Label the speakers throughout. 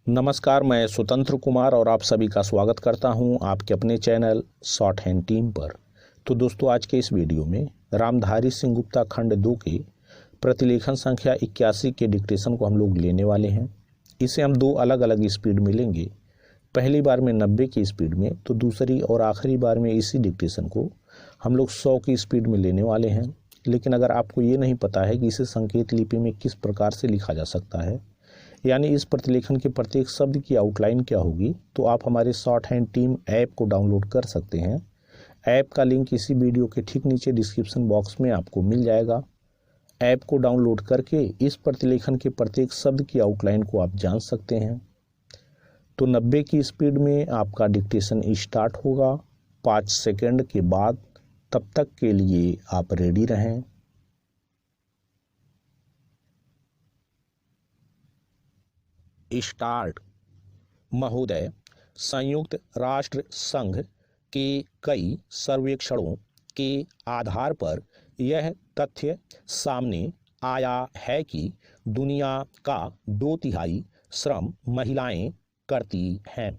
Speaker 1: नमस्कार, मैं स्वतंत्र कुमार और आप सभी का स्वागत करता हूं आपके अपने चैनल शॉर्ट हैंड टीम पर। तो दोस्तों, आज के इस वीडियो में रामधारी सिंह गुप्ता खंड 2 के प्रतिलेखन संख्या 81 के डिक्टेशन को हम लोग लेने वाले हैं। इसे हम दो अलग अलग स्पीड में लेंगे। पहली बार में 90 की स्पीड में, तो दूसरी और आखिरी बार में इसी डिक्टेशन को हम लोग 100 की स्पीड में लेने वाले हैं। लेकिन अगर आपको ये नहीं पता है कि इसे संकेत लिपि में किस प्रकार से लिखा जा सकता है, यानी इस प्रतिलेखन के प्रत्येक शब्द की आउटलाइन क्या होगी, तो आप हमारे शॉर्ट हैंड टीम ऐप को डाउनलोड कर सकते हैं। ऐप का लिंक इसी वीडियो के ठीक नीचे डिस्क्रिप्शन बॉक्स में आपको मिल जाएगा। ऐप को डाउनलोड करके इस प्रतिलेखन के प्रत्येक शब्द की आउटलाइन को आप जान सकते हैं। तो 90 की स्पीड में आपका डिक्टेशन स्टार्ट होगा 5 सेकंड के बाद। तब तक के लिए आप रेडी रहें। स्टार्ट। महोदय, संयुक्त राष्ट्र संघ के कई सर्वेक्षणों के आधार पर यह तथ्य सामने आया है कि दुनिया का 2/3 श्रम महिलाएं करती हैं।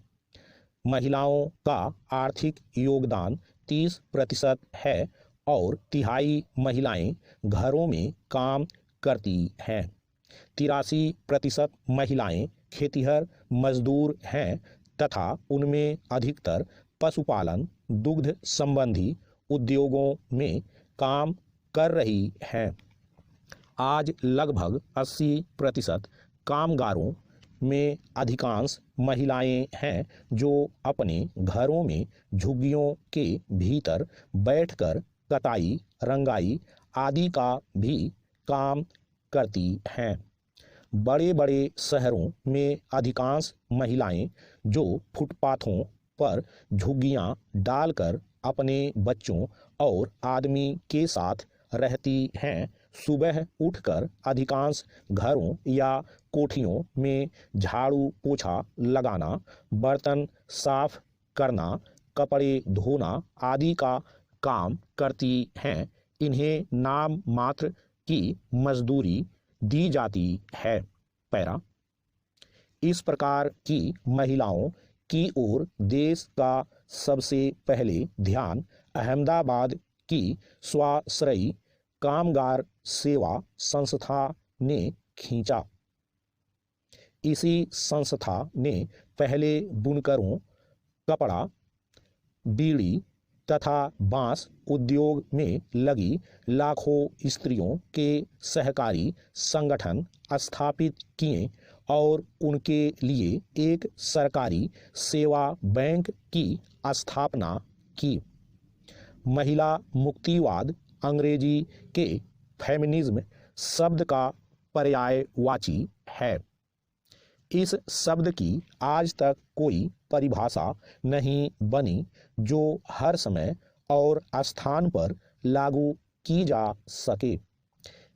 Speaker 1: महिलाओं का आर्थिक योगदान 30% है और 1/3 महिलाएं घरों में काम करती हैं। 83% महिलाएं खेतिहर मजदूर हैं तथा उनमें अधिकतर पशुपालन, दुग्ध संबंधी उद्योगों में काम कर रही हैं। आज लगभग 80% कामगारों में अधिकांश महिलाएं हैं जो अपने घरों में झुग्गियों के भीतर बैठकर कताई, रंगाई आदि का भी काम करती हैं। बड़े बड़े शहरों में अधिकांश महिलाएं जो फुटपाथों पर झुग्गियां डालकर अपने बच्चों और आदमी के साथ रहती हैं, सुबह उठकर अधिकांश घरों या कोठियों में झाड़ू पोछा लगाना, बर्तन साफ करना, कपड़े धोना आदि का काम करती हैं। इन्हें नाम मात्र की मजदूरी दी जाती है। पैरा। इस प्रकार की महिलाओं की ओर देश का सबसे पहले ध्यान अहमदाबाद की स्वाश्रयी कामगार सेवा संस्था ने खींचा। इसी संस्था ने पहले बुनकरों, कपड़ा, बीड़ी तथा बांस उद्योग में लगी लाखों स्त्रियों के सहकारी संगठन स्थापित किए और उनके लिए एक सरकारी सेवा बैंक की स्थापना की। महिला मुक्तिवाद अंग्रेजी के फेमिनिज्म शब्द का पर्यायवाची है। इस शब्द की आज तक कोई परिभाषा नहीं बनी जो हर समय और स्थान पर लागू की जा सके।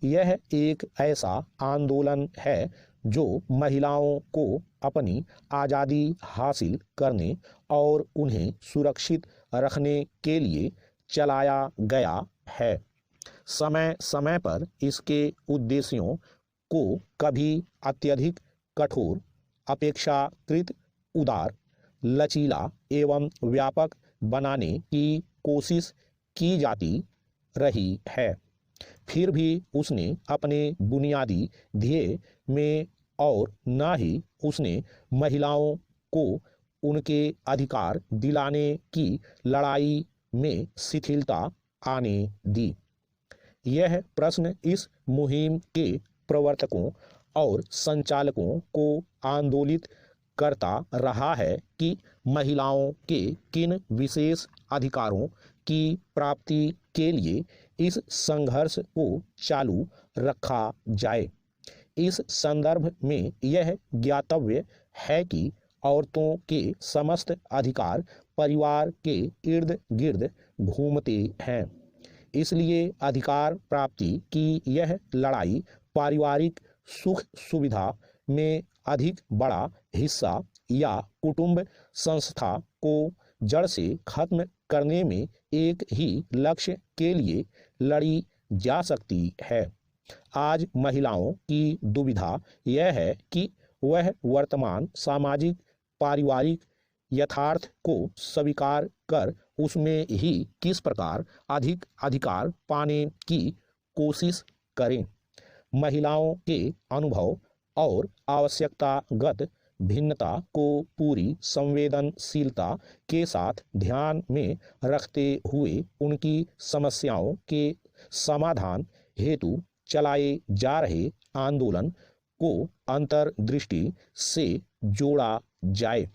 Speaker 1: यह एक ऐसा आंदोलन है जो महिलाओं को अपनी आज़ादी हासिल करने और उन्हें सुरक्षित रखने के लिए चलाया गया है। समय समय पर इसके उद्देश्यों को कभी अत्यधिक कठोर, अपेक्षाकृत उदार, लचीला एवं व्यापक बनाने की कोशिश की जाती रही है। फिर भी उसने अपने बुनियादी ध्येय में और न ही उसने महिलाओं को उनके अधिकार दिलाने की लड़ाई में शिथिलता आने दी। यह प्रश्न इस मुहिम के प्रवर्तकों और संचालकों को आंदोलित करता रहा है कि महिलाओं के किन विशेष अधिकारों की प्राप्ति के लिए इस संघर्ष को चालू रखा जाए। इस संदर्भ में यह ज्ञातव्य है कि औरतों के समस्त अधिकार परिवार के इर्द गिर्द घूमते हैं। इसलिए अधिकार प्राप्ति की यह लड़ाई पारिवारिक सुख सुविधा में अधिक बड़ा हिस्सा या कुटुंब संस्था को जड़ से खत्म करने में एक ही लक्ष्य के लिए लड़ी जा सकती है। आज महिलाओं की दुविधा यह है कि वह वर्तमान सामाजिक पारिवारिक यथार्थ को स्वीकार कर उसमें ही किस प्रकार अधिक अधिकार पाने की कोशिश करें। महिलाओं के अनुभव और आवश्यकतागत भिन्नता को पूरी संवेदनशीलता के साथ ध्यान में रखते हुए उनकी समस्याओं के समाधान हेतु चलाए जा रहे आंदोलन को अंतर्दृष्टि से जोड़ा जाए।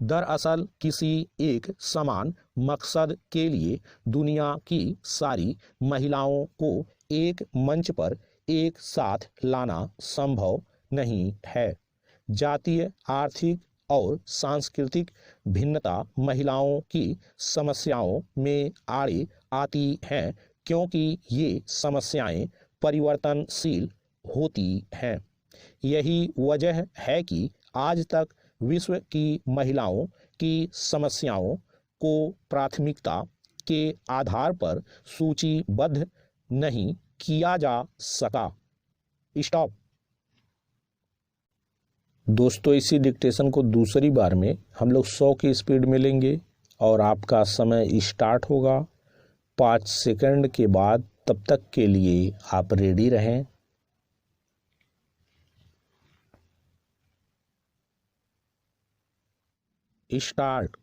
Speaker 1: दरअसल किसी एक समान मकसद के लिए दुनिया की सारी महिलाओं को एक मंच पर एक साथ लाना संभव नहीं है। जातीय, आर्थिक और सांस्कृतिक भिन्नता महिलाओं की समस्याओं में आड़े आती हैं क्योंकि ये समस्याएं परिवर्तनशील होती हैं। यही वजह है कि आज तक विश्व की महिलाओं की समस्याओं को प्राथमिकता के आधार पर सूचीबद्ध नहीं किया जा सका। स्टॉप। दोस्तों, इसी डिक्टेशन को दूसरी बार में हम लोग 100 की स्पीड में लेंगे और आपका समय स्टार्ट होगा 5 सेकंड के बाद। तब तक के लिए आप रेडी रहें। स्टार्ट।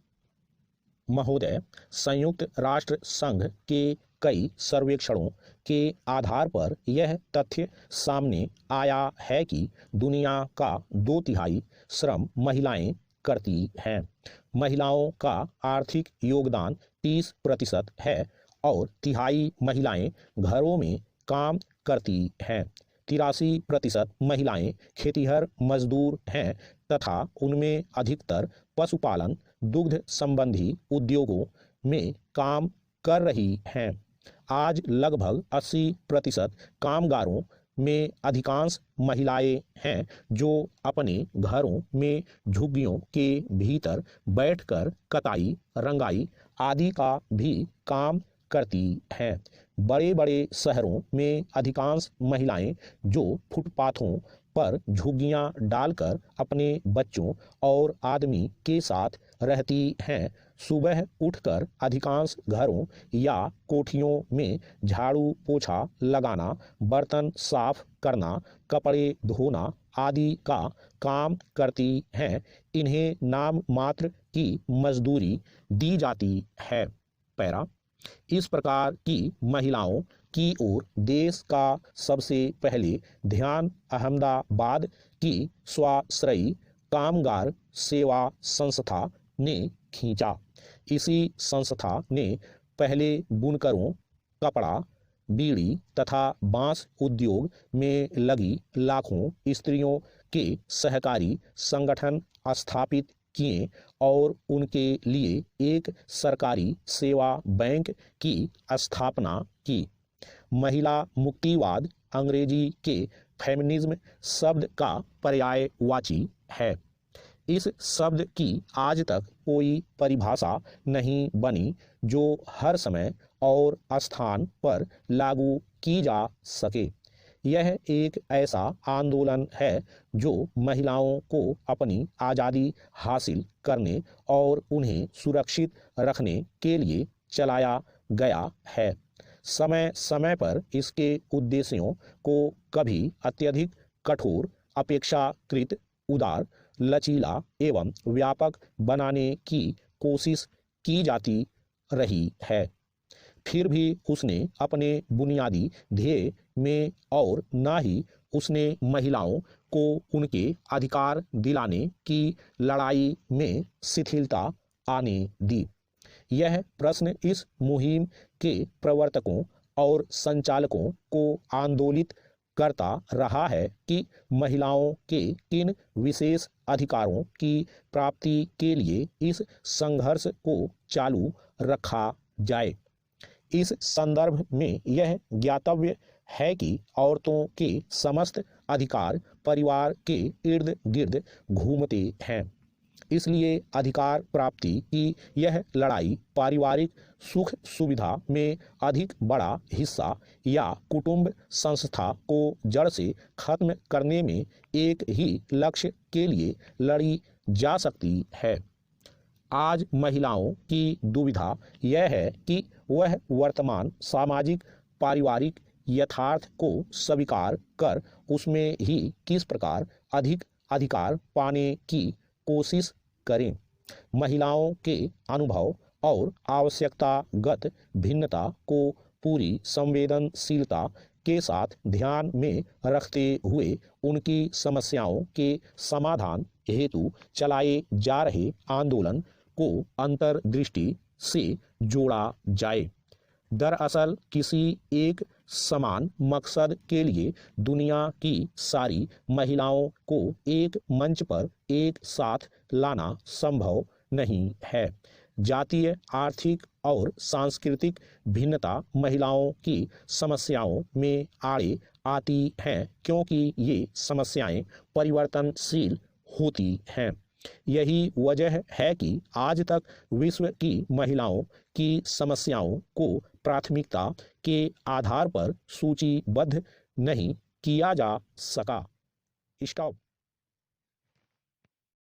Speaker 1: महोदय, संयुक्त राष्ट्र संघ के कई सर्वेक्षणों के आधार पर यह तथ्य सामने आया है कि दुनिया का 2/3 श्रम महिलाएं करती हैं। महिलाओं का आर्थिक योगदान 30% है और 1/3 महिलाएं घरों में काम करती हैं। 83% महिलाएं खेतीहर मजदूर हैं तथा उनमें अधिकतर पशुपालन, दुग्ध संबंधी उद्योगों में काम कर रही हैं। आज लगभग 80% कामगारों में अधिकांश महिलाएं हैं जो अपने घरों में झुग्गियों के भीतर बैठकर कताई, रंगाई आदि का भी काम करती हैं। बड़े बड़े शहरों में अधिकांश महिलाएं जो फुटपाथों पर झुग्गियां डालकर अपने बच्चों और आदमी के साथ रहती हैं, सुबह उठकर अधिकांश घरों या कोठियों में झाड़ू पोछा लगाना, बर्तन साफ करना, कपड़े धोना आदि का काम करती हैं। इन्हें नाम मात्र की मजदूरी दी जाती है। पैरा। इस प्रकार की महिलाओं की ओर देश का सबसे पहले ध्यान अहमदाबाद की स्वाश्रयी कामगार सेवा संस्था ने खींचा। इसी संस्था ने पहले बुनकरों, कपड़ा, बीड़ी तथा बांस उद्योग में लगी लाखों स्त्रियों के सहकारी संगठन स्थापित किए और उनके लिए एक सरकारी सेवा बैंक की स्थापना की। महिला मुक्तिवाद अंग्रेजी के फेमिनिज्म शब्द का पर्यायवाची है। इस शब्द की आज तक कोई परिभाषा नहीं बनी जो हर समय और स्थान पर लागू की जा सके। यह एक ऐसा आंदोलन है जो महिलाओं को अपनी आज़ादी हासिल करने और उन्हें सुरक्षित रखने के लिए चलाया गया है। समय समय पर इसके उद्देश्यों को कभी अत्यधिक कठोर, अपेक्षाकृत उदार, लचीला एवं व्यापक बनाने की कोशिश की जाती रही है। फिर भी उसने अपने बुनियादी ध्येय में और न ही उसने महिलाओं को उनके अधिकार दिलाने की लड़ाई में शिथिलता आने दी। यह प्रश्न इस मुहिम के प्रवर्तकों और संचालकों को आंदोलित करता रहा है कि महिलाओं के किन विशेष अधिकारों की प्राप्ति के लिए इस संघर्ष को चालू रखा जाए। इस संदर्भ में यह ज्ञातव्य है कि औरतों के समस्त अधिकार परिवार के इर्द गिर्द घूमते हैं। इसलिए अधिकार प्राप्ति की यह लड़ाई पारिवारिक सुख सुविधा में अधिक बड़ा हिस्सा या कुटुंब संस्था को जड़ से खत्म करने में एक ही लक्ष्य के लिए लड़ी जा सकती है। आज महिलाओं की दुविधा यह है कि वह वर्तमान सामाजिक पारिवारिक यथार्थ को स्वीकार कर उसमें ही किस प्रकार अधिक अधिकार पाने की कोशिश करें। महिलाओं के अनुभव और आवश्यकतागत भिन्नता को पूरी संवेदनशीलता के साथ ध्यान में रखते हुए उनकी समस्याओं के समाधान हेतु चलाए जा रहे आंदोलन को अंतर्दृष्टि से जोड़ा जाए। दरअसल किसी एक समान मकसद के लिए दुनिया की सारी महिलाओं को एक मंच पर एक साथ लाना संभव नहीं है। जातीय, आर्थिक और सांस्कृतिक भिन्नता महिलाओं की समस्याओं में आड़े आती हैं क्योंकि ये समस्याएं परिवर्तनशील होती हैं। यही वजह है कि आज तक विश्व की महिलाओं की समस्याओं को प्राथमिकता के आधार पर सूचीबद्ध नहीं किया जा सका। स्टॉप।